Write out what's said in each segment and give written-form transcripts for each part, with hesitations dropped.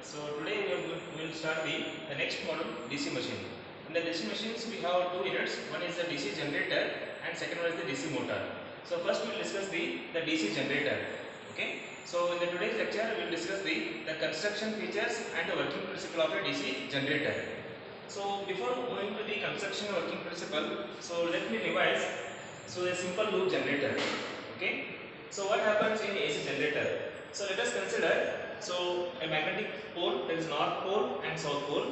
So today we will start the next model DC machine. In the DC machines we have two units. One is the DC generator and second one is the DC motor. So first we will discuss the DC generator. Okay. So in the today's lecture we will discuss the construction features and the working principle of a DC generator. So before going to the construction and working principle, so let me revise. So a simple loop generator. Okay. So what happens in AC generator? So let us consider a magnetic pole, there is north pole and south pole.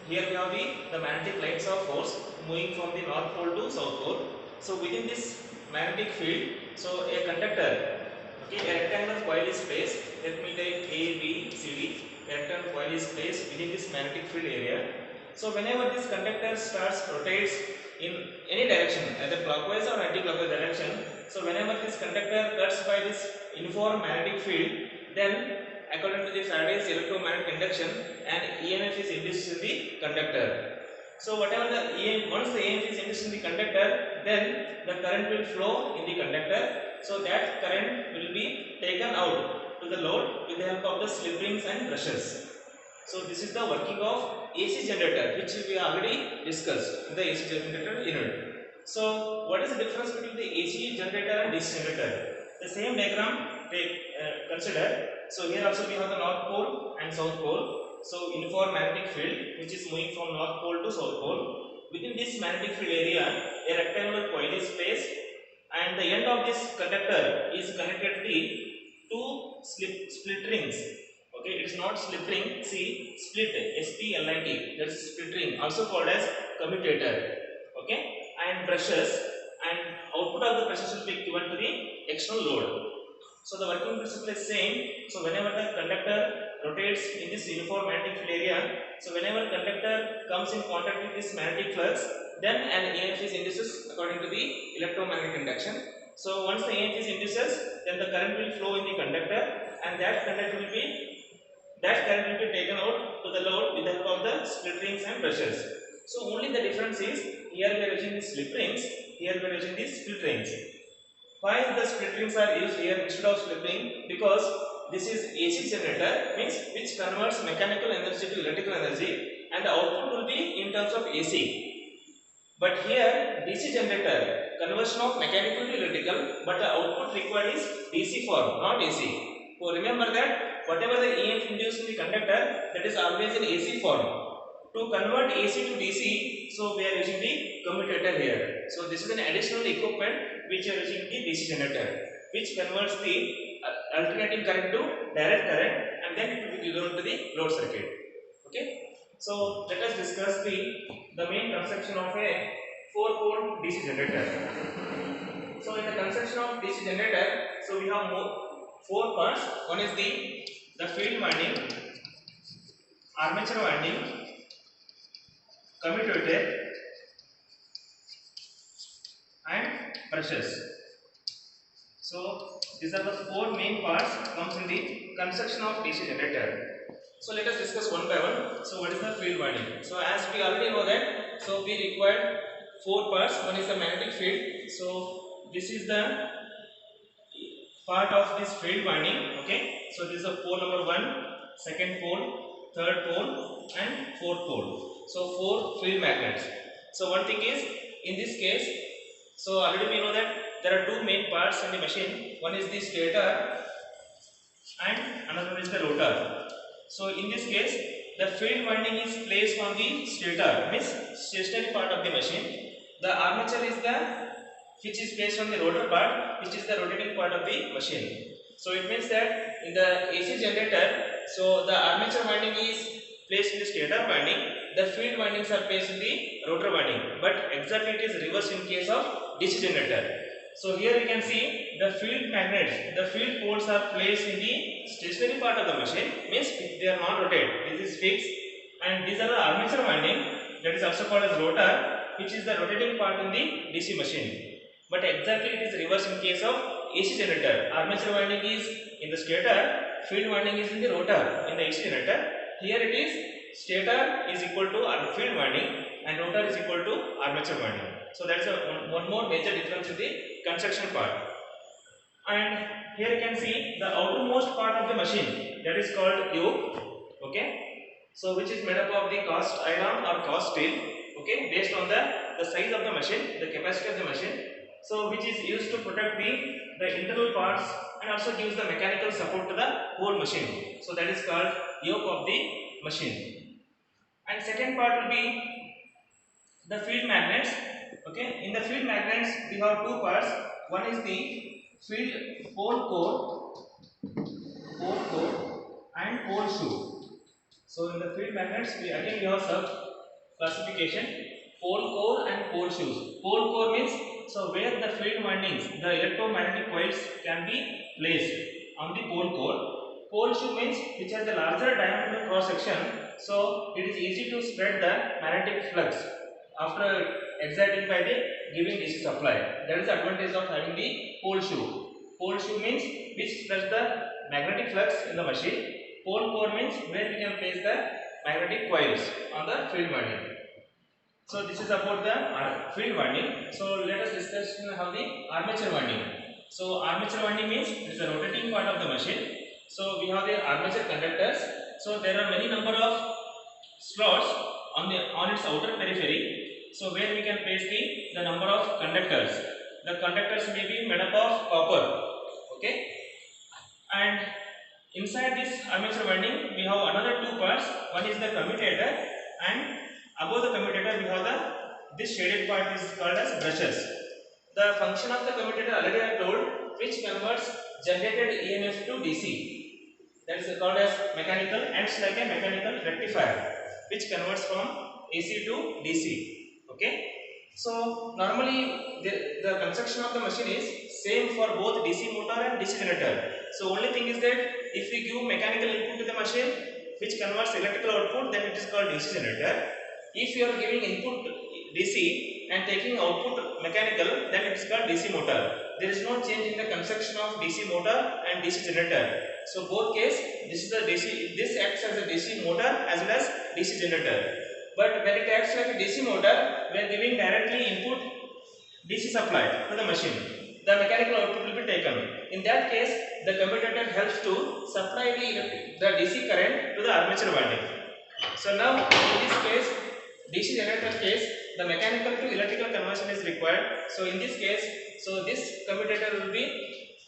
Here we have the magnetic lines of force moving from the north pole to south pole. So within this magnetic field, so a conductor, okay, a rectangular coil is placed. Let me take A, B, C, D. A rectangular coil is placed within this magnetic field area. So whenever this conductor rotates in any direction, either clockwise or anti-clockwise direction, so whenever this conductor cuts by this uniform magnetic field, then according to the Faraday's electromagnetic induction, an EMF is induced in the conductor. So whatever once the EMF is induced in the conductor, then the current will flow in the conductor. So that current will be taken out to the load with the help of the slip rings and brushes. So this is the working of AC generator, which we already discussed in the AC generator unit. So what is the difference between the AC generator and DC generator? The same diagram consider. So here also we have the north pole and south pole. So uniform magnetic field which is moving from north pole to south pole. Within this magnetic field area, a rectangular coil is placed, and the end of this conductor is connected to the two split rings. Okay, it is not slip ring. See, split, S-P-L-I-T. That is split ring, also called as commutator. Okay, and brushes, and output of the brushes will be given to the external load. So the working principle is same. So whenever the conductor rotates in this uniform magnetic field area, so whenever conductor comes in contact with this magnetic flux, then an EMF is induced according to the electromagnetic induction. So once the EMF is induced, then the current will flow in the conductor, and that current will be taken out to the load with the help of the split rings and brushes. So only the difference is here we are using the slip rings, here we are using the split rings. Why the split rings are used here instead of slip ring? Because this is AC generator, means which converts mechanical energy to electrical energy, and the output will be in terms of AC. But here DC generator, conversion of mechanical to electrical, but the output required is DC form, not AC. So remember that whatever the EMF induced in the conductor, that is always in AC form. To convert AC to DC, so we are using the commutator here. So this is an additional equipment which we are using the DC generator, which converts the alternating current to direct current, and then it will be given to the load circuit. Okay. So let us discuss the main construction of a 4-pole DC generator. So in the construction of DC generator, so we have 4 parts. One is the field winding, armature winding, commutator and brushes. So these are the 4 main parts comes in the construction of DC generator. So let us discuss one by one. So what is the field winding? So as we already know that, so we require 4 parts. One is the magnetic field. So this is the part of this field winding. Okay. So this is the pole number 1, second pole, third pole and fourth pole. So 4 field magnets. So one thing is, in this case, so already we know that there are 2 main parts in the machine. One is the stator and another one is the rotor. So in this case, the field winding is placed on the stator, means stationary part of the machine. The armature is which is placed on the rotor part, which is the rotating part of the machine. So it means that in the AC generator, so the armature winding is placed in the stator winding, the field windings are placed in the rotor winding, but exactly it is reversed in case of DC generator. So here you can see the field magnets, the field poles are placed in the stationary part of the machine, means they are not rotate, this is fixed, and these are the armature winding, that is also called as rotor, which is the rotating part in the DC machine. But exactly it is reversed in case of AC generator. Armature winding is in the stator, field winding is in the rotor in the AC generator. Here it is stator is equal to field winding and rotor is equal to armature winding. So that's one more major difference in the construction part. And here you can see the outermost part of the machine, that is called yoke. Okay, so which is made up of the cast iron or cast steel, okay, based on the size of the machine, the capacity of the machine, so which is used to protect the internal parts and also gives the mechanical support to the whole machine. So that is called yoke of the machine. And second part will be the field magnets. Okay, in the field magnets we have two parts. One is the field pole core and pole shoe. So in the field magnets we have sub classification, pole core and pole shoes. Pole core means so where the field windings, the electromagnetic coils can be placed on the pole core. Pole shoe means which has the larger diameter cross section, so it is easy to spread the magnetic flux after exciting by the giving DC supply. That is the advantage of having the pole shoe. Pole shoe means which spreads the magnetic flux in the machine. Pole core means where we can place the magnetic coils on the field winding. So this is about the field winding. So let us discuss how the armature winding. So armature winding means it is the rotating part of the machine. So we have the armature conductors. So there are many number of slots on its outer periphery. So where we can place the number of conductors. The conductors may be made up of copper. Okay, and inside this armature winding we have another two parts. One is the commutator, and above the commutator we have this shaded part is called as brushes. The function of the commutator already I told, which converts generated EMF to DC. That is called as mechanical, acts like a mechanical rectifier, which converts from AC to DC. Okay. So normally the construction of the machine is same for both DC motor and DC generator. So only thing is that if we give mechanical input to the machine which converts electrical output, then it is called DC generator. If you are giving input DC and taking output mechanical, then it is called DC motor. There is no change in the construction of DC motor and DC generator. So both case, this is the DC. This acts as a DC motor as well as DC generator. But when it acts like a DC motor, we are giving directly input DC supply to the machine. The mechanical output will be taken. In that case, the commutator helps to supply the DC current to the armature winding. So now in this case, DC generator case, the mechanical to electrical conversion is required. So in this case, so this commutator will be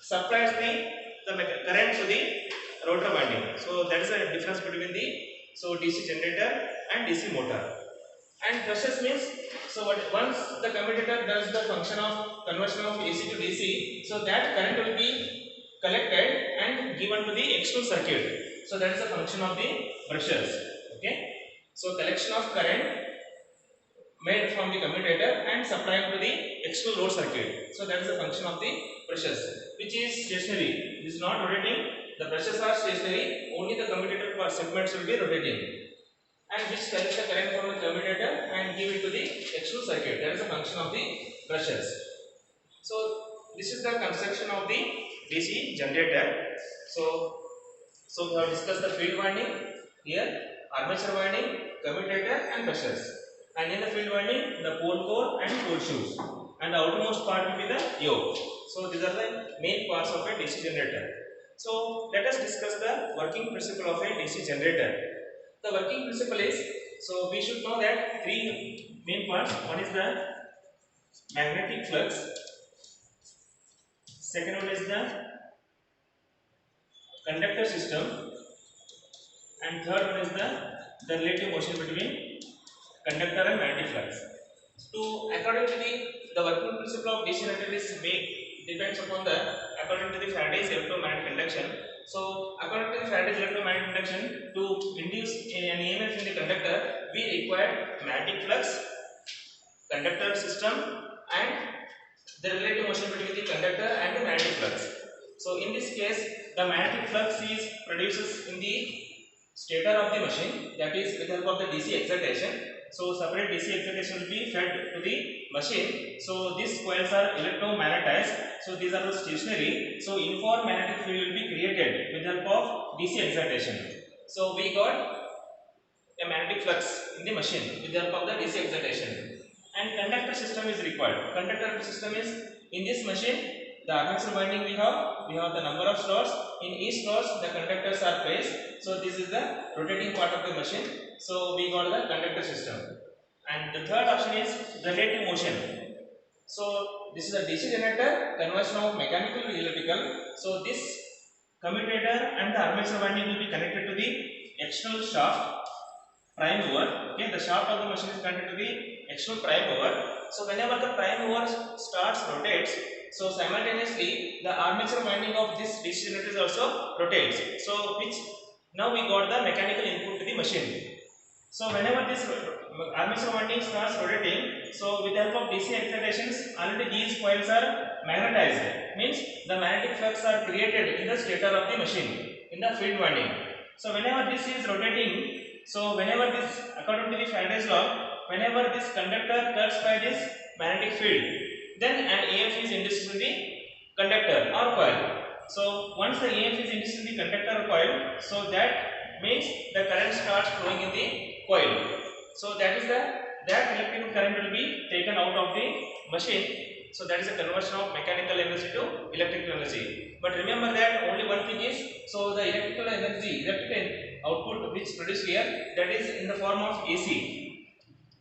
supplies the current to the rotor winding. So that is the difference between the DC generator and DC motor. And brushes means once the commutator does the function of conversion of AC to DC, so that current will be collected and given to the external circuit. So that is the function of the brushes. Okay. So collection of current made from the commutator and supplied to the external load circuit. So that is the function of the brushes, which is stationary. It is not rotating. The brushes are stationary. Only the commutator segments will be rotating, and which carries the current from the commutator and give it to the external circuit. That is the function of the brushes. So this is the construction of the DC generator. So we have discussed the field winding here, armature winding, commutator and brushes. And in the field winding, the pole core and pole shoes. And the outermost part will be the yoke. So these are the main parts of a DC generator. So let us discuss the working principle of a DC generator. The working principle is, so we should know that three main parts. One is the magnetic flux, second one is the conductor system, and third one is the relative motion between conductor and magnetic flux. According to the working principle of DC generator is depends upon according to the Faraday's electromagnetic induction. So according to the Faraday's electromagnetic induction, to induce an EMF in the conductor, we require magnetic flux, conductor system, and the relative motion between the conductor and the magnetic flux. So in this case, the magnetic flux is produces in the stator of the machine, that is with the help of the DC excitation. So separate DC excitation will be fed to the machine. So these coils are electromagnetized. So these are stationary. So uniform magnetic field will be created with the help of DC excitation. So we got a magnetic flux in the machine with the help of the DC excitation. And conductor system is required. Conductor system is in this machine. the armature winding we have the number of slots. In each slots the conductors are placed. So this is the rotating part of the machine. So we got the conductor system. And the third option is generating motion. So this is a DC generator, conversion of mechanical to electrical. So this commutator and the armature winding will be connected to the external shaft prime mover. Okay, the shaft of the machine is connected to the external prime mover. So whenever the prime mover starts rotates, so simultaneously the armature winding of this DC generator also rotates. So which now we got the mechanical input to the machine. So whenever this armature winding starts rotating, so with the help of DC excitations, already these coils are magnetized. Means the magnetic flux are created in the stator of the machine in the field winding. So whenever this is rotating, so whenever this, according to the Faraday's law, whenever this conductor cuts by this magnetic field, then an EMF is induced in the conductor or coil. So once the EMF is induced in the conductor or coil, so that means the current starts flowing in the coil. So that is that electrical current will be taken out of the machine. So that is a conversion of mechanical energy to electrical energy. But remember that only one thing is, so the electrical energy, electrical output which produced here, that is in the form of AC.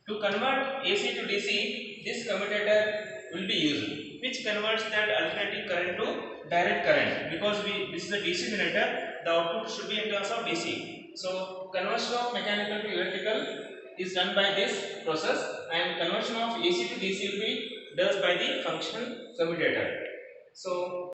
To convert AC to DC, this commutator will be used, which converts that alternating current to direct current. Because this is a DC generator, the output should be in terms of DC. So conversion of mechanical to electrical is done by this process, and conversion of AC to DC will be done by the function commutator. So